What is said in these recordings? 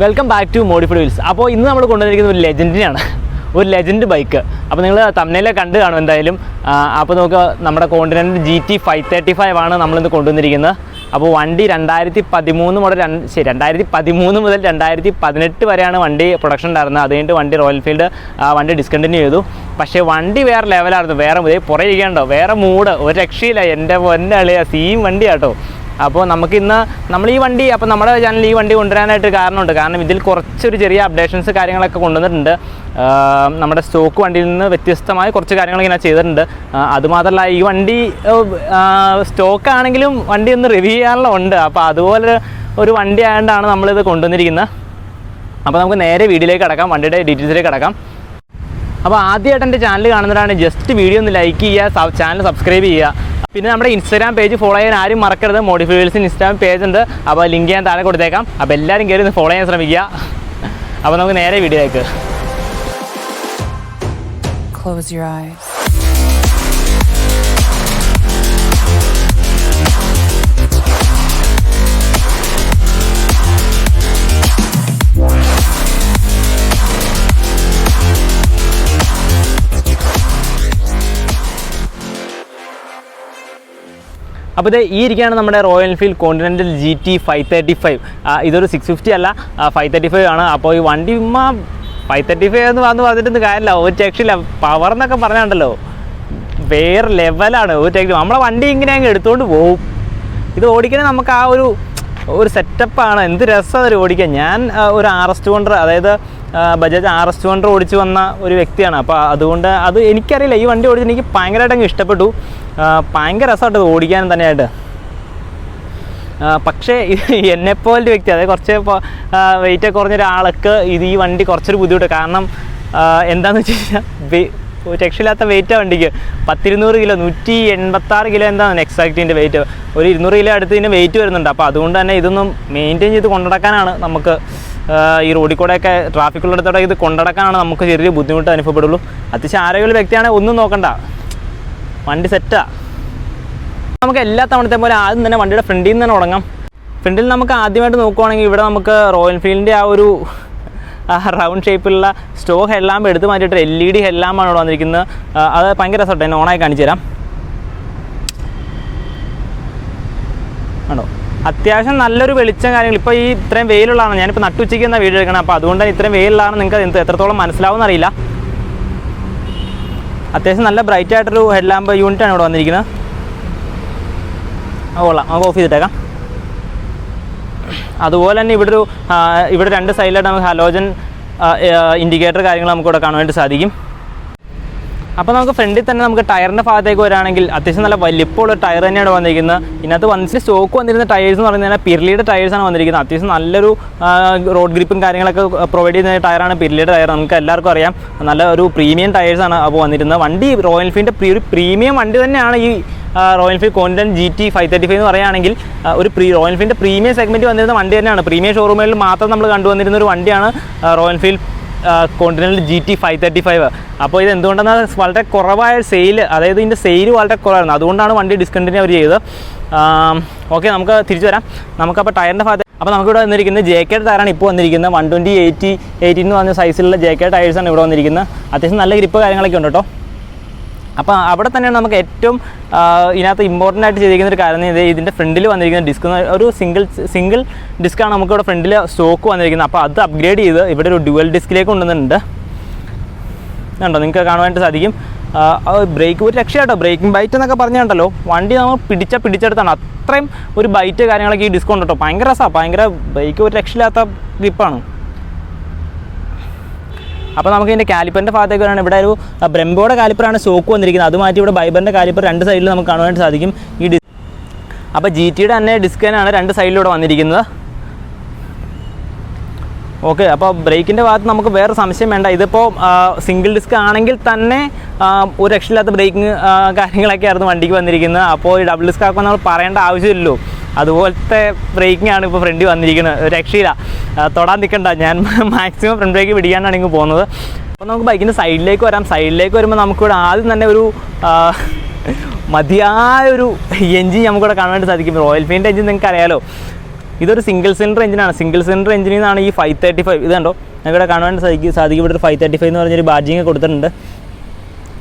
Welcome back to modified wheels. അപ്പോൾ ഇന്ന് നമ്മൾ കൊണ്ടുവന്നിരിക്കുന്ന ഒരു ലെജൻഡിനെയാണ്, ഒരു ലെജൻഡ് ബൈക്ക്. അപ്പോൾ നിങ്ങൾ തമ്മിലെ കണ്ട് കാണും എന്തായാലും. അപ്പോൾ നമുക്ക് നമ്മുടെ കോണ്ടിനെൻ്റൽ GT 535 ആണ് നമ്മളിന്ന് കൊണ്ടുവന്നിരിക്കുന്നത്. അപ്പോൾ വണ്ടി 2013 മുതൽ 2018 വരെയാണ് വണ്ടി പ്രൊഡക്ഷൻ ഉണ്ടായിരുന്നത്. അത് കഴിഞ്ഞിട്ട് വണ്ടി റോയൽ എൻഫീൽഡ് വണ്ടി ഡിസ്കണ്ടിന്യൂ ചെയ്തു. പക്ഷേ വണ്ടി വേറെ ലെവലായിരുന്നു, വേറെ പുറകെ ഇരിക്കണ്ടോ, വേറെ മൂഡ്, ഒരു രക്ഷയില്ല. എൻ്റെ പൊന്നളിയാ സീം വണ്ടിയാട്ടോ. അപ്പോൾ നമുക്കിന്ന് നമ്മൾ ഈ വണ്ടി, അപ്പോൾ നമ്മുടെ ചാനലിൽ ഈ വണ്ടി കൊണ്ടുവരാനായിട്ട് കാരണമുണ്ട്. കാരണം ഇതിൽ കുറച്ചൊരു ചെറിയ അപ്ഡേഷൻസ് കാര്യങ്ങളൊക്കെ കൊണ്ടുവന്നിട്ടുണ്ട്. നമ്മുടെ സ്റ്റോക്ക് വണ്ടിയിൽ നിന്ന് വ്യത്യസ്തമായ കുറച്ച് കാര്യങ്ങൾ ഇങ്ങനെ ചെയ്തിട്ടുണ്ട്. അതുമാത്രമല്ല ഈ വണ്ടി സ്റ്റോക്കാണെങ്കിലും വണ്ടി ഒന്ന് റിവ്യൂ ചെയ്യാനുള്ള ഉണ്ട്. അപ്പോൾ അതുപോലെ ഒരു വണ്ടി ആയതുകൊണ്ടാണ് നമ്മളിത് കൊണ്ടുവന്നിരിക്കുന്നത്. അപ്പോൾ നമുക്ക് നേരെ വീഡിയോയിലേക്ക് കിടക്കാം, വണ്ടിയുടെ ഡീറ്റെയിൽസിലേക്ക് കിടക്കാം. അപ്പോൾ ആദ്യമായിട്ട് എൻ്റെ ചാനൽ കാണുന്നവരാണ് ജസ്റ്റ് വീഡിയോ ഒന്ന് ലൈക്ക് ചെയ്യുക, ചാനൽ സബ്സ്ക്രൈബ് ചെയ്യുക. പിന്നെ നമ്മുടെ ഇൻസ്റ്റാഗ്രാം പേജ് ഫോളോ ചെയ്യാൻ ആരും മറക്കരുത്. മോഡിഫൈഡ് വീൽസിന് ഇൻസ്റ്റാഗ്രാം പേജ് ഉണ്ട്, അപ്പോൾ ലിങ്ക് ഞാൻ താഴെ കൊടുത്തേക്കാം. അപ്പോൾ എല്ലാവരും കയറി ഒന്ന് ഫോളോ ചെയ്യാൻ ശ്രമിക്കുക. അപ്പോൾ നമുക്ക് നേരെ വീഡിയോയിലേക്ക്. Close your eyes. അപ്പോൾ ഇത് ഈ ഇരിക്കുകയാണ് നമ്മുടെ റോയൽ എൻഫീൽഡ് കോണ്ടിനെൻ്റൽ GT 535. ഇതൊരു 650 അല്ല, 535 ആണ്. അപ്പോൾ ഈ വണ്ടി 535 എന്ന് പറഞ്ഞിട്ടൊന്നും കാര്യമില്ല, ഒരു രക്ഷയില്ല. പവർ എന്നൊക്കെ പറഞ്ഞാണ്ടല്ലോ വേറെ ലെവലാണ്. ഒരു രക്ഷ നമ്മളെ വണ്ടി ഇങ്ങനെ അങ്ങ് എടുത്തുകൊണ്ട് പോകും. ഇത് ഓടിക്കണേ നമുക്ക് ആ ഒരു സെറ്റപ്പാണ്. എന്ത് രസമാണ് അത് ഓടിക്കാൻ. ഞാൻ ഒരു RS200, അതായത് ബജാജ് RS200 ഓടിച്ച് വന്ന ഒരു വ്യക്തിയാണ്. അപ്പോൾ അതുകൊണ്ട് അത് എനിക്കറിയില്ല, ഈ വണ്ടി ഓടിച്ച് എനിക്ക് ഭയങ്കരമായിട്ട് അങ്ങ് ഇഷ്ടപ്പെട്ടു. ഭയങ്കര രസമായിട്ട് ഓടിക്കാനും തന്നെയായിട്ട്. പക്ഷേ എന്നെപ്പോലൊരു വ്യക്തി, അതായത് കുറച്ച് വെയിറ്റ് കുറഞ്ഞൊരാൾക്ക് ഈ വണ്ടി കുറച്ചൊരു ബുദ്ധിമുട്ട്. കാരണം എന്താണെന്ന് വെച്ച് കഴിഞ്ഞാൽ ഒരു രക്ഷയില്ലാത്ത വെയിറ്റാണ് വണ്ടിക്ക്. 10-200 കിലോ, 186 കിലോ എന്താണ് എക്സാക്റ്റ് ഇതിൻ്റെ വെയിറ്റ്. ഒരു 200 കിലോ അടുത്ത് ഇതിൻ്റെ വെയിറ്റ് വരുന്നുണ്ട്. അപ്പോൾ അതുകൊണ്ട് തന്നെ ഇതൊന്നും മെയിൻറ്റെയിൻ ചെയ്ത് കൊണ്ടുനടക്കാനാണ് നമുക്ക്, ഈ റോഡിൽ കൂടെയൊക്കെ ട്രാഫിക്കുള്ളിടത്തോടെ ഇത് കൊണ്ടുനടക്കാനാണ് നമുക്ക് ചെറിയ ബുദ്ധിമുട്ട് അനുഭവപ്പെടുള്ളൂ. അത്യാവശ്യം ആരോഗ്യമുള്ള വ്യക്തിയാണെങ്കിൽ ഒന്നും നോക്കണ്ട, വണ്ടി സെറ്റാണ്. നമുക്ക് എല്ലാ തവണത്തെ പോലെ ആദ്യം തന്നെ വണ്ടിയുടെ ഫ്രണ്ടിൽ നിന്ന് തന്നെ തുടങ്ങാം. ഫ്രണ്ടിൽ നമുക്ക് ആദ്യമായിട്ട് നോക്കുവാണെങ്കിൽ ഇവിടെ നമുക്ക് റോയൽ എൻഫീൽഡിൻ്റെ ആ ഒരു റൗണ്ട് ഷേപ്പിലുള്ള സ്റ്റോ ഹെഡ്ലാമ്പ് എടുത്ത് മാറ്റിയിട്ട് LED ഹെഡ്ലാമ്പാണ് ഇവിടെ വന്നിരിക്കുന്നത്. അത് ഭയങ്കര രസമായിട്ട് ഞാൻ ഓണായി കാണിച്ചു തരാം. ആണോ, അത്യാവശ്യം നല്ലൊരു വെളിച്ചം കാര്യങ്ങൾ. ഇപ്പോൾ ഈ ഇത്രയും വെയിലുള്ളതാണ്, ഞാനിപ്പോൾ നട്ടുച്ചയ്ക്ക് എന്നാണ് വീഡിയോ എടുക്കണം. അപ്പോൾ അതുകൊണ്ട് ഇത്രയും വെയിലുള്ളതാണ്, നിങ്ങൾക്ക് എത്രത്തോളം മനസ്സിലാവുമെന്ന് അറിയില്ല. അത്യാവശ്യം നല്ല ബ്രൈറ്റ് ആയിട്ടൊരു ഹെഡ്ലാമ്പ് യൂണിറ്റാണ് ഇവിടെ വന്നിരിക്കുന്നത്. കൊള്ളാം, നമുക്ക് ഓഫ് ചെയ്തിട്ടേക്കാം. അതുപോലെ തന്നെ ഇവിടെ രണ്ട് സൈഡിലായിട്ട് നമുക്ക് ഹലോജൻ ഇൻഡിക്കേറ്റർ കാര്യങ്ങൾ നമുക്ക് ഇവിടെ കാണാൻ വേണ്ടി സാധിക്കും. അപ്പോൾ നമുക്ക് ഫ്രണ്ടിൽ തന്നെ നമുക്ക് ടയറിൻ്റെ ഭാഗത്തേക്ക് വരാണെങ്കിൽ അത്യാവശ്യം നല്ല വലിപ്പമുള്ള ടയർ തന്നെയാണ് വന്നിരിക്കുന്നത്. ഇതിനകത്ത് വന്നിട്ട് സ്റ്റോക്ക് വന്നിരുന്ന ടയേഴ്സ് എന്ന് പറയുന്നത് പിർലിയുടെ ടയേഴ്സാണ് വന്നിരിക്കുന്നത്. അത്യാവശ്യം നല്ലൊരു റോഡ് ഗ്രിപ്പും കാര്യങ്ങളൊക്കെ പ്രൊവൈഡ് ചെയ്യുന്ന ടയറാണ് പിർലിയുടെ ടയർ. നമുക്ക് എല്ലാവർക്കും അറിയാം, നല്ല ഒരു പ്രീമിയം ടയേഴ്സാണ് അപ്പോൾ വന്നിരുന്നത്. വണ്ടി റോയൽ എൻഫീൽഡിൻ്റെ ഒരു പ്രീമിയം വണ്ടി തന്നെയാണ് ഈ റോയൽ എൻഫീൽഡ് കോണ്ടിനെൻ്റൽ GT 535 എന്ന് പറയുകയാണെങ്കിൽ. റോയൽ എൻഫീൽഡിൻ്റെ പ്രീമിയം സെഗ്മെൻറ്റ് വന്നിരുന്ന വണ്ടി തന്നെയാണ്. പ്രീമിയം ഷോറൂമുകളിൽ മാത്രം നമ്മൾ കണ്ടുവന്നിരുന്ന ഒരു വണ്ടിയാണ് റോയൽ എൻഫീൽഡ് കോണ്ടിനെൻ്റൽ GT 535. അപ്പോൾ ഇത് എന്തുകൊണ്ടെന്നാൽ വളരെ കുറവായ സെയിൽ, അതായത് ഇതിൻ്റെ സെയിൽ വളരെ കുറവായിരുന്നു. അതുകൊണ്ടാണ് വണ്ടി ഡിസ്കണ്ടിന്യൂ അവർ ചെയ്തത്. ഓക്കെ, നമുക്ക് തിരിച്ചു വരാം. നമുക്കപ്പോൾ ടയറിൻ്റെ ഭാഗത്ത്, അപ്പോൾ നമുക്കിവിടെ വന്നിരിക്കുന്നത് JK ടയറാണ് ഇപ്പോൾ വന്നിരിക്കുന്നത്. 120/80 എന്ന് പറഞ്ഞ സൈസിലുള്ള JK ടയേഴ്സാണ് ഇവിടെ വന്നിരിക്കുന്നത്. അത്യാവശ്യം നല്ല ഗ്രിപ്പ് കാര്യങ്ങളൊക്കെ ഉണ്ട് കേട്ടോ. അപ്പോൾ അവിടെ തന്നെയാണ് നമുക്ക് ഏറ്റവും ഇതിനകത്ത് ഇമ്പോർട്ടൻ്റ് ആയിട്ട് ചെയ്തിരിക്കുന്ന ഒരു കാര്യം. ഇതിൻ്റെ ഫ്രണ്ടിൽ വന്നിരിക്കുന്ന ഡിസ്ക് ഒരു സിംഗിൾ ഡിസ്ക്കാണ് നമുക്കിവിടെ ഫ്രണ്ടിൽ സ്റ്റോക്ക് വന്നിരിക്കുന്നത്. അപ്പോൾ അത് അപ്ഗ്രേഡ് ചെയ്ത് ഇവിടെ ഒരു ഡ്യുവൽ ഡിസ്കിലേക്ക് കൊണ്ടുവന്നിട്ടുണ്ട്. കണ്ടോ, നിങ്ങൾക്ക് കാണുവാനായിട്ട് സാധിക്കും. ബ്രേക്ക് ഒരു രക്ഷയാട്ടോ. ബ്രേക്കിംഗ് ബൈറ്റ് എന്നൊക്കെ പറഞ്ഞുണ്ടല്ലോ, വണ്ടി നമ്മൾ പിടിച്ചെടുത്താണ്. അത്രയും ഒരു ബൈറ്റ് കാര്യങ്ങളൊക്കെ ഈ ഡിസ്ക് ഉണ്ട് കേട്ടോ. ഭയങ്കര രസമാണ്, ഭയങ്കര ബ്രേക്ക് ഒരു രക്ഷയില്ലാത്ത ഗ്രിപ്പാണ്. അപ്പോൾ നമുക്ക് ഇതിൻ്റെ കാലിപ്പറിൻ്റെ ഭാഗത്തേക്ക് വരാണ്. ഇവിടെ ഒരു ബ്രെംബോയുടെ കാലിപ്പറാണ് സ്റ്റോക്ക് വന്നിരിക്കുന്നത്. അത് മാറ്റി ഇവിടെ ബൈബറിൻ്റെ കാലിപ്പർ രണ്ട് സൈഡിൽ നമുക്ക് കാണുവാനായിട്ട് സാധിക്കും ഈ ഡിസ്ക്. അപ്പോൾ GTയുടെ തന്നെ ഡിസ്ക് തന്നെയാണ് രണ്ട് സൈഡിലൂടെ വന്നിരിക്കുന്നത്. ഓക്കെ, അപ്പോൾ ബ്രേക്കിൻ്റെ ഭാഗത്ത് നമുക്ക് വേറെ സംശയം വേണ്ട. ഇതിപ്പോൾ സിംഗിൾ ഡിസ്ക് ആണെങ്കിൽ തന്നെ ഒരു രക്ഷയില്ലാത്ത ബ്രേക്കിങ് കാര്യങ്ങളൊക്കെ ആയിരുന്നു വണ്ടിക്ക് വന്നിരിക്കുന്നത്. അപ്പോൾ ഈ ഡബിൾ ഡിസ്ക് ആക്കുമ്പോൾ നമ്മൾ പറയേണ്ട ആവശ്യമില്ലല്ലോ, അതുപോലത്തെ ബ്രേക്കിംഗ് ആണ് ഇപ്പോൾ ഫ്രണ്ടിൽ വന്നിരിക്കുന്നത്. ഒരു രക്ഷയില്ല, തൊടാൻ നിൽക്കണ്ട. ഞാൻ മാക്സിമം ഫ്രണ്ട് ബ്രേക്ക് പിടിക്കാനാണ് ഇങ്ങ് പോകുന്നത്. അപ്പോൾ നമുക്ക് ബൈക്കിൻ്റെ സൈഡിലേക്ക് വരാം. സൈഡിലേക്ക് വരുമ്പോൾ നമുക്കിവിടെ ആദ്യം തന്നെ ഒരു മതിയായൊരു എൻജിൻ നമുക്കിവിടെ കാണാൻ വേണ്ടി സാധിക്കും. റോയൽ എൻഫീൽഡിൻ്റെ എൻജിൻ നിങ്ങൾക്ക് അറിയാലോ, ഇതൊരു സിംഗിൾ സിലിണ്ടർ എഞ്ചിനാണ്. സിംഗിൾ സിലിണ്ടർ എഞ്ചിനിൽ നിന്നാണ് ഈ 535 ഇത് കണ്ടോ ഞങ്ങളുടെ കാണുവാൻ സാധിക്കും. ഇവിടെ ഒരു 535 എന്ന് പറഞ്ഞൊരു ബാഡ്ജിങ് കൊടുത്തിട്ടുണ്ട്.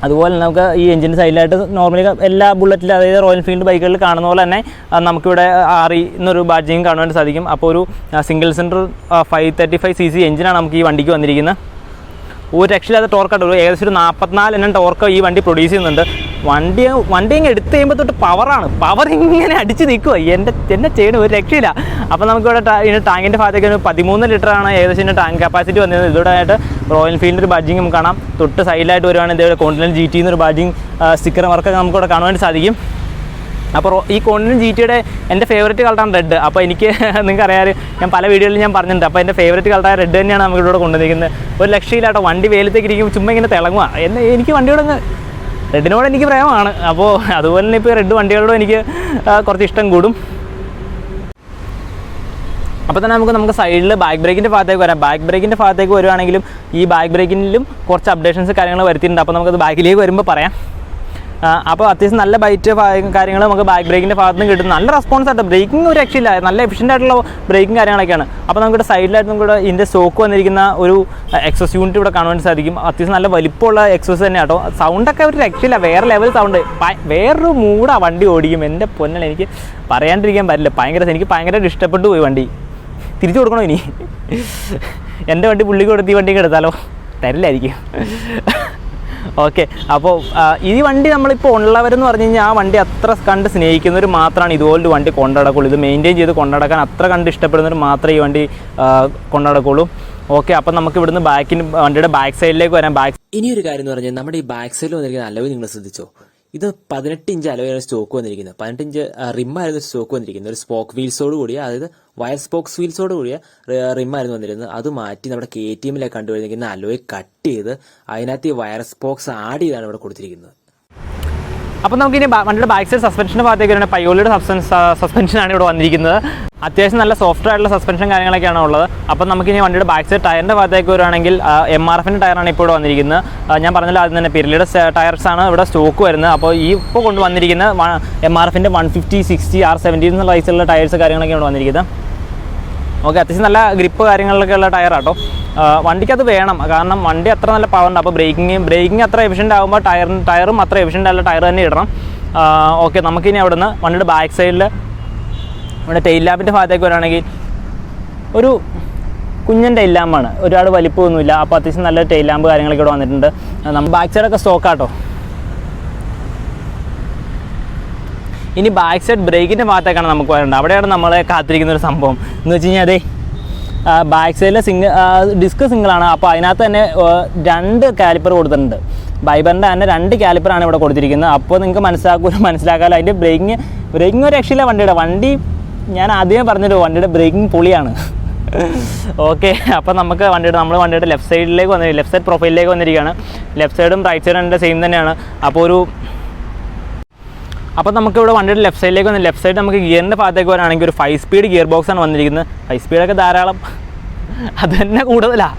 അതുപോലെ നമുക്ക് ഈ എഞ്ചിൻ്റെ സൈഡിലായിട്ട് നോർമലി എല്ലാ ബുള്ളറ്റിലും അതായത് റോയൽ എൻഫീൽഡ് ബൈക്കുകളിൽ കാണുന്ന പോലെ തന്നെ നമുക്കിവിടെ RE എന്നൊരു ബാഡ്ജിങ് കാണുവാൻ സാധിക്കും. അപ്പോൾ ഒരു സിംഗിൾ സിലിണ്ടർ 535cc എഞ്ചിനാണ് നമുക്ക് ഈ വണ്ടിക്ക് വന്നിരിക്കുന്നത്. ഒരു രക്ഷയില്ലാത്ത ടോർക്കായിട്ട് ഏകദേശം ഒരു 44 Nm ടോർക്ക് ഈ വണ്ടി പ്രൊഡ്യൂസ് ചെയ്യുന്നുണ്ട്. വണ്ടി അങ്ങ് എടുത്ത് കഴിയുമ്പോൾ തൊട്ട് പവർ ഇങ്ങനെ അടിച്ച് നിൽക്കുക. എന്നെ ചെയ്യണം, ഒരു രക്ഷയില്ല. അപ്പോൾ നമുക്കിവിടെ ഇതിൻ്റെ ടാങ്കിൻ്റെ ഭാഗത്തേക്ക് ഒരു 13 ലിറ്ററാണ് ഏകദേശം ഇതിൻ്റെ ടാങ്ക് കപ്പാസിറ്റി വന്നത്. ഇതോടായിട്ട് റോയൽ എൻഫീൽഡിൻ്റെ ഒരു ബാഡ്ജിങ് നമുക്ക് കാണാം. തൊട്ട് സൈഡിലായിട്ട് വരുവാണെങ്കിൽ ഇതേപോലെ കോണ്ടിനെൻ്റൽ GT എന്നൊരു ബാഡ്ജിങ് സ്റ്റിക്കർ വർക്കൊക്കെ നമുക്കിവിടെ കാണുവാൻ സാധിക്കും. അപ്പോൾ ഈ കോണ്ടിനെൻ്റൽ GTയുടെ എൻ്റെ ഫേവറേറ്റ് കളറാണ് റെഡ്. അപ്പോൾ എനിക്ക് നിങ്ങൾക്ക് അറിയാം, ഞാൻ പല വീഡിയോയിലും ഞാൻ പറഞ്ഞിട്ടുണ്ട്. അപ്പോൾ എൻ്റെ ഫേവറേറ്റ് കളറായ റെഡ് തന്നെയാണ് നമുക്കിവിടെ കൊണ്ടുവന്നിരിക്കുന്നത്. ഒരു ലക്ഷ്യമില്ലാട്ടോ, വണ്ടി വെയിലത്തേക്ക് ഇരിക്കുമ്പോൾ ചുമ്മാ ഇങ്ങനെ തിളങ്ങുക. എനിക്ക് വണ്ടിയോട് റെഡിനോട് എനിക്ക് പ്രേമമാണ്. അപ്പോൾ അതുപോലെ തന്നെ ഇപ്പോൾ റെഡ് വണ്ടികളോടും എനിക്ക് കുറച്ച് ഇഷ്ടം കൂടും. അപ്പോൾ തന്നെ നമുക്ക് സൈഡിൽ ബാക്ക് ബ്രേക്കിൻ്റെ ഭാഗത്തേക്ക് വരാം. ബാക്ക് ബ്രേക്കിൻ്റെ ഭാഗത്തേക്ക് വരുവാണെങ്കിലും ഈ ബാക്ക് ബ്രേക്കിലും കുറച്ച് അപ്ഡേഷൻസ് കാര്യങ്ങൾ വരുത്തിയിട്ടുണ്ട്. അപ്പോൾ നമുക്കത് ബാക്കിലേക്ക് വരുമ്പോൾ പറയാം. അപ്പോൾ അത്യാവശ്യം നല്ല ബൈറ്റ് കാര്യങ്ങൾ നമുക്ക് ബാക്ക് ബ്രേക്കിൻ്റെ ഭാഗത്ത് നിന്ന് കിട്ടും. നല്ല റെസ്പോൺസ് ആയിട്ട് ബ്രേക്കിംഗ് ഒരു രക്ഷയില്ല, നല്ല എഫിഷ്യൻ്റ് ആയിട്ടുള്ള ബ്രേക്കിംഗ് കാര്യങ്ങളൊക്കെയാണ്. അപ്പോൾ നമുക്കിവിടെ സൈഡിലായിട്ട് നമുക്കിവിടെ ഇതിൻ്റെ സ്റ്റോക്ക് വന്നിരിക്കുന്ന ഒരു എക്സോസ് യൂണിറ്റ് ഇവിടെ കാണുവാൻ സാധിക്കും. അത്യാവശ്യം നല്ല വലിപ്പമുള്ള എക്സോസ് തന്നെ കേട്ടോ. സൗണ്ടൊക്കെ ഒരു രക്ഷയില്ല, വേറെ ലെവൽ സൗണ്ട്, വേറൊരു മൂടാണ് വണ്ടി ഓടിക്കും. എൻ്റെ പൊന്നൽ എനിക്ക് പറയാണ്ടിരിക്കാൻ പറ്റില്ല. എനിക്ക് ഭയങ്കരമായിട്ട് ഇഷ്ടപ്പെട്ടു പോയി വണ്ടി. തിരിച്ചു കൊടുക്കണോ ഇനി? എൻ്റെ വണ്ടി പുള്ളിക്ക് കൊടുത്ത് ഈ വണ്ടിക്ക് എടുത്താലോ? തരില്ലായിരിക്കും. ഓക്കെ, അപ്പോൾ ഈ വണ്ടി നമ്മളിപ്പോൾ ഉള്ളവരെന്ന് പറഞ്ഞു കഴിഞ്ഞാൽ ആ വണ്ടി അത്ര കണ്ട് സ്നേഹിക്കുന്നവർ മാത്രമാണ് ഇതുപോലൊരു വണ്ടി കൊണ്ടുനടക്കുള്ളൂ. ഇത് മെയിൻറ്റെയിൻ ചെയ്ത് കൊണ്ടുനടക്കാൻ അത്ര കണ്ട് ഇഷ്ടപ്പെടുന്നവർ മാത്രമേ ഈ വണ്ടി കൊണ്ടുനടക്കുള്ളൂ. ഓക്കെ, അപ്പം നമുക്ക് ഇവിടുന്ന് വണ്ടിയുടെ ബാക്ക് സൈഡിലേക്ക് വരാം. ഇനിയൊരു കാര്യം എന്ന് പറഞ്ഞാൽ നമ്മുടെ ഈ ബാക്ക് സൈഡിൽ വന്നിരിക്കുന്ന അലോയ് നിങ്ങൾ ശ്രദ്ധിച്ചോ? ഇത് 18 ഇഞ്ച് അലോയാണ് സ്റ്റോക്ക് വന്നിരിക്കുന്നത്. 18 ഇഞ്ച് റിമ്മായിരുന്നു സ്റ്റോക്ക് വന്നിരിക്കുന്നത്. ഒരു സ്പോക്ക് വീൽസോട് കൂടിയ, അതായത് വയർ സ്പോക്സ് വീൽസോട് കൂടിയ റിമ്മായിരുന്നു വന്നിരുന്നത്. അത് മാറ്റി നമ്മുടെ KTM-ലേക്ക് കണ്ടുവരുന്ന അലോയ് കട്ട് ചെയ്ത് അതിനകത്ത് ഈ വയർ സ്പോക്സ് ആഡ് ചെയ്താണ് ഇവിടെ കൊടുത്തിരിക്കുന്നത്. അപ്പോൾ നമുക്കിനി വണ്ടിയുടെ ബാക്ക് സൈഡ് സസ്പെൻഷൻ്റെ ഭാഗത്തേക്ക് വരുന്നത് പയോളിയുടെ സസ്പെൻഷനാണ് ഇവിടെ വന്നിരിക്കുന്നത്. അത്യാവശ്യം നല്ല സോഫ്റ്റ് ആയിട്ടുള്ള സസ്പെൻഷൻ കാര്യങ്ങളൊക്കെയാണ് ഉള്ളത്. അപ്പോൾ നമുക്കിനി വണ്ടിയുടെ ബാക്ക് സൈഡ് ടയറിൻ്റെ ഭാഗത്തേക്ക് വരുവാണെങ്കിൽ MRF-ൻ്റെ ടയറാണ് ഇപ്പോൾ ഇവിടെ വന്നിരിക്കുന്നത്. ഞാൻ പറഞ്ഞല്ലോ ആദ്യം തന്നെ പിരലിയുടെ ടയർസാണ് ഇവിടെ സ്റ്റോക്ക് വരുന്നത്. അപ്പോൾ ഇപ്പോൾ കൊണ്ടുവന്നിരിക്കുന്ന MRF-ൻ്റെ 150, 60, R70 എന്നുള്ള സൈസുള്ള ടയർസ് കാര്യങ്ങളൊക്കെയാണ് ഇവിടെ വന്നിരിക്കുന്നത്. ഓക്കെ, അത്യാവശ്യം നല്ല ഗ്രിപ്പ് കാര്യങ്ങളിലൊക്കെ ഉള്ള ടയറാട്ടോ. വണ്ടിക്ക് അത് വേണം, കാരണം വണ്ടി അത്ര നല്ല പവറുണ്ട്. അപ്പോൾ ബ്രേക്കിംഗ് അത്ര എഫിഷ്യൻ്റ് ആകുമ്പോൾ ടയറും അത്ര എഫിഷ്യൻ്റ് ആയിട്ടുള്ള ടയർ തന്നെ ഇടണം. ഓക്കെ, നമുക്കിനി അവിടെ നിന്ന് വണ്ടിയുടെ ബാക്ക് സൈഡിൽ ഇവിടെ ടെയിൽ ലാമ്പിൻ്റെ ഭാഗത്തേക്ക് വരികയാണെങ്കിൽ ഒരു കുഞ്ഞൻ ടെയിൽ ലാമ്പാണ്, ഒരുപാട് വലിപ്പമൊന്നുമില്ല. അപ്പോൾ അത്യാവശ്യം നല്ല ടെയിൽ ലാമ്പ് കാര്യങ്ങളൊക്കെ ഇവിടെ വന്നിട്ടുണ്ട്. നമ്മൾ ബാക്ക് സൈഡൊക്കെ സ്റ്റോക്കാട്ടോ. ഇനി ബാക്ക് സൈഡ് ബ്രേക്കിൻ്റെ ഭാഗത്തേക്കാണ് നമുക്ക് വരേണ്ടത്. അവിടെയാണ് നമ്മളെ കാത്തിരിക്കുന്ന ഒരു സംഭവം എന്ന് വെച്ച് കഴിഞ്ഞാൽ ബാക്ക് സൈഡിലെ ഡിസ്ക് സിംഗിളാണ്. അപ്പോൾ അതിനകത്ത് തന്നെ 2 കാലിപ്പർ കൊടുത്തിട്ടുണ്ട്. ബൈബറിൻ്റെ തന്നെ 2 കാലിപ്പറാണ് ഇവിടെ കൊടുത്തിരിക്കുന്നത്. അപ്പോൾ നിങ്ങൾക്ക് മനസ്സിലാക്കാമല്ലോ അതിൻ്റെ ബ്രേക്കിംഗ് ഒരു രക്ഷയില്ല. വണ്ടി ഞാൻ ആദ്യമേ പറഞ്ഞല്ലോ, വണ്ടിയുടെ ബ്രേക്കിംഗ് പൊളിയാണ്. ഓക്കെ, അപ്പോൾ നമുക്ക് നമ്മൾ വണ്ടിയുടെ ലെഫ്റ്റ് സൈഡ് പ്രൊഫൈലിലേക്ക് വന്നിരിക്കുകയാണ്. ലെഫ്റ്റ് സൈഡും റൈറ്റ് സൈഡും എൻ്റെ സെയിം തന്നെയാണ്. അപ്പോൾ നമുക്കിവിടെ വണ്ടിയുടെ ലെഫ്റ്റ് സൈഡ് നമുക്ക് ഗിയറിൻ്റെ ഭാഗത്തേക്ക് വരാണെങ്കിൽ ഒരു 5 സ്പീഡ് ഗിയർ ബോക്സാണ് വന്നിരിക്കുന്നത്. 5 സ്പീഡൊക്കെ ധാരാളം, അത് തന്നെ കൂടുതലാണ്.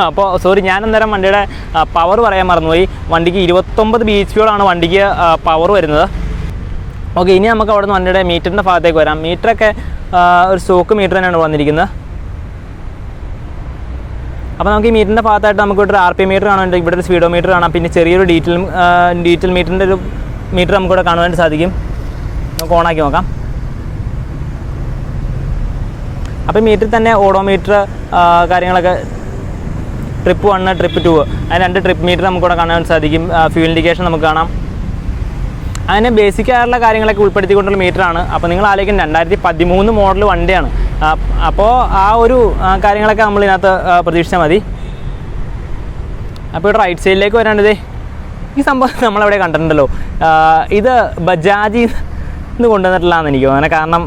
അപ്പോൾ ഞാൻ അന്നേരം വണ്ടിയുടെ പവർ പറയാൻ മറന്നുപോയി. വണ്ടിക്ക് 29 bhp വണ്ടിക്ക് പവർ വരുന്നത്. ഓക്കെ, ഇനി നമുക്ക് അവിടെ നിന്ന് വണ്ടിയുടെ മീറ്ററിൻ്റെ ഭാഗത്തേക്ക് വരാം. മീറ്ററൊക്കെ ഒരു സ്റ്റോക്ക് മീറ്റർ തന്നെയാണ് വന്നിരിക്കുന്നത്. അപ്പോൾ നമുക്ക് ഈ മീറ്ററിൻ്റെ ഭാഗത്തായിട്ട് നമുക്ക് ഇവിടെ RPM മീറ്റർ കാണാൻ, ഇവിടെ ഒരു സ്പീഡോ മീറ്റർ കാണാം. പിന്നെ ചെറിയൊരു ഡീറ്റെയിൽ മീറ്ററിൻ്റെ ഒരു മീറ്റർ നമുക്കിവിടെ കാണുവാനായിട്ട് സാധിക്കും. നമുക്ക് ഓണാക്കി നോക്കാം. അപ്പോൾ മീറ്ററിൽ തന്നെ ഓഡോമീറ്റർ കാര്യങ്ങളൊക്കെ ട്രിപ്പ് 1, ട്രിപ്പ് 2 അതിന് 2 ട്രിപ്പ് മീറ്റർ നമുക്കിവിടെ കാണാൻ സാധിക്കും. ഫ്യൂൽ ഇൻഡിക്കേഷൻ നമുക്ക് കാണാം. അതിന് ബേസിക് ആയിട്ടുള്ള കാര്യങ്ങളൊക്കെ ഉൾപ്പെടുത്തിക്കൊണ്ടുള്ള മീറ്ററാണ്. അപ്പോൾ നിങ്ങൾ ആലോചിക്കും 2013 മോഡൽ വണ്ടിയാണ്. അപ്പോൾ ആ ഒരു കാര്യങ്ങളൊക്കെ നമ്മൾ ഇതിനകത്ത് പ്രതീക്ഷിച്ചാൽ മതി. അപ്പോൾ ഇവിടെ റൈറ്റ് സൈഡിലേക്ക് വരാണ്ടത് ഈ സംഭവം നമ്മളവിടെ കണ്ടിട്ടുണ്ടല്ലോ. ഇത് ബജാജിൽ നിന്ന് കൊണ്ടുവന്നിട്ടില്ലാന്ന് എനിക്ക് തോന്നുന്നത്. കാരണം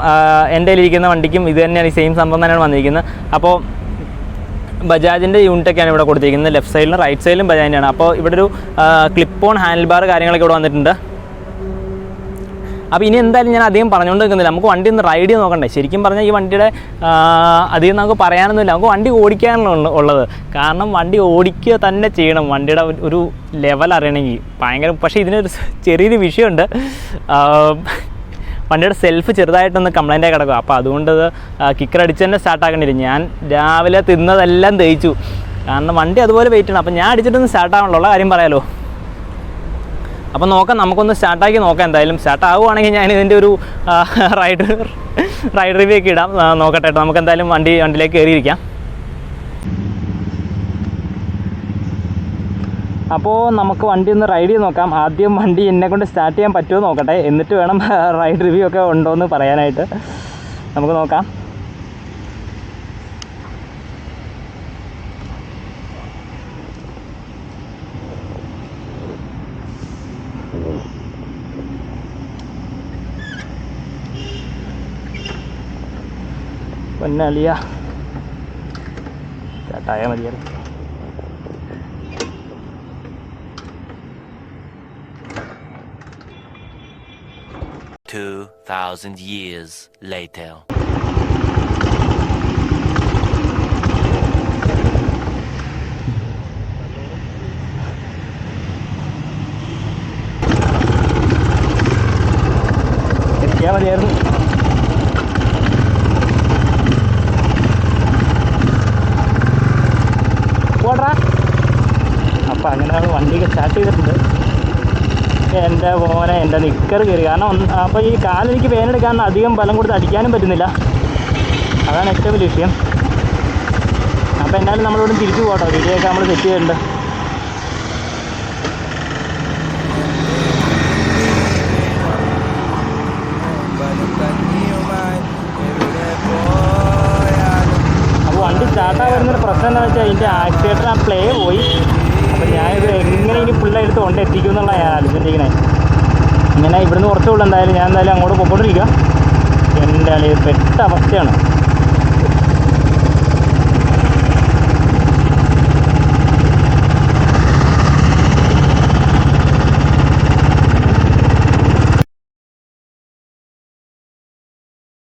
എൻ്റെ കയ്യിലിരിക്കുന്ന വണ്ടിക്കും ഇത് തന്നെയാണ്, ഈ സെയിം സംഭവം തന്നെയാണ് വന്നിരിക്കുന്നത്. അപ്പോൾ ബജാജിൻ്റെ യൂണിറ്റൊക്കെയാണ് ഇവിടെ കൊടുത്തിരിക്കുന്നത്. ലെഫ്റ്റ് സൈഡിലും റൈറ്റ് സൈഡിലും ബജാജിൻ്റെയാണ്. അപ്പോൾ ഇവിടെ ഒരു ക്ലിപ്പ് ഓൺ ഹാൻഡിൽ ബാർ കാര്യങ്ങളൊക്കെ ഇവിടെ വന്നിട്ടുണ്ട്. അപ്പോൾ ഇനി എന്തായാലും ഞാൻ അധികം പറഞ്ഞുകൊണ്ട് നിൽക്കുന്നില്ല. നമുക്ക് വണ്ടി ഒന്ന് റൈഡ് ചെയ്ത് നോക്കണ്ടേ. ശരിക്കും പറഞ്ഞാൽ ഈ വണ്ടിയുടെ അധികം നമുക്ക് പറയാനൊന്നുമില്ല. നമുക്ക് വണ്ടി ഓടിക്കാനുള്ള ഉള്ളത്. കാരണം വണ്ടി ഓടിക്കുക തന്നെ ചെയ്യണം. വണ്ടിയുടെ ഒരു ലെവൽ അറിയണമെങ്കിൽ ഭയങ്കര. പക്ഷേ ഇതിനൊരു ചെറിയൊരു വിഷയമുണ്ട്. വണ്ടിയുടെ സെൽഫ് ചെറുതായിട്ടൊന്ന് കംപ്ലൈൻ്റായി കിടക്കുക. അപ്പോൾ അതുകൊണ്ട് കിക്കർ അടിച്ച് തന്നെ സ്റ്റാർട്ടാക്കേണ്ടിയിരുന്നു. ഞാൻ രാവിലെ തിന്നതെല്ലാം തേച്ചു, കാരണം വണ്ടി അതുപോലെ വെയിറ്റ് ആണ്. അപ്പോൾ ഞാൻ അടിച്ചിട്ടൊന്ന് സ്റ്റാർട്ടാകണല്ലോ, ഉള്ള കാര്യം പറയാമല്ലോ. അപ്പോൾ നോക്കാം, നമുക്കൊന്ന് സ്റ്റാർട്ടാക്കി നോക്കാം. എന്തായാലും സ്റ്റാർട്ട് ആവുകയാണെങ്കിൽ ഞാൻ ഇതിൻ്റെ ഒരു റൈഡ് റിവ്യൂ ഒക്കെ ഇടാം. നോക്കട്ടെ കേട്ടോ. നമുക്ക് എന്തായാലും വണ്ടിയിലേക്ക് കയറിയിരിക്കാം. അപ്പോൾ നമുക്ക് വണ്ടി ഒന്ന് റൈഡ് ചെയ്ത് നോക്കാം. ആദ്യം വണ്ടി എന്നെ കൊണ്ട് സ്റ്റാർട്ട് ചെയ്യാൻ പറ്റുമോ നോക്കട്ടെ, എന്നിട്ട് വേണം റൈഡ് റിവ്യൂ ഒക്കെ ഉണ്ടോ എന്ന് പറയാനായിട്ട്. നമുക്ക് നോക്കാം. പൊന്നളിയ സ്റ്റാർട്ടായാൽ മതിയായിരുന്നു. $2,000 years later. എത്തിയാൽ മതിയായിരുന്നു. പോടാ. അപ്പോൾ അങ്ങനെയാണ് വണ്ടിയൊക്കെ സ്റ്റാർട്ട് ചെയ്തിട്ടുണ്ട്. എൻ്റെ മോനെ എൻ്റെ നിക്കർ കയറി, കാരണം അപ്പോൾ ഈ കാലെനിക്ക് വേനെടുക്കാൻ അധികം ബലം കൊടുത്ത് അടിക്കാനും പറ്റുന്നില്ല. അതാണ് ഏറ്റവും വലിയ വിഷയം. അപ്പോൾ എന്നാലും നമ്മളിവിടെ തിരിച്ചു പോകട്ടോ, വീഡിയോ ഒക്കെ നമ്മൾ സെറ്റ് ചെയ്തിട്ടുണ്ട്. അപ്പോൾ വണ്ടി സ്റ്റാർട്ടായി വരുന്നൊരു പ്രശ്നം എന്താണെന്ന് വെച്ചാൽ അതിൻ്റെ ആക്സിലേറ്റർ ആ പ്ലേ പോയി. അപ്പോൾ ഞാനിത് എങ്ങനെ ഇനി ഫുള്ളായിട്ട് കൊണ്ടെത്തിക്കും എന്നുള്ള ഞാൻ ആലോചിച്ചിരിക്കണേ. ഇങ്ങനെ ഇവിടുന്ന് കുറച്ചുള്ളൂ. എന്തായാലും ഞാൻ അങ്ങോട്ട് പോയിക്കൊണ്ടിരിക്കുക. എൻ്റെ പെട്ട അവസ്ഥയാണ്.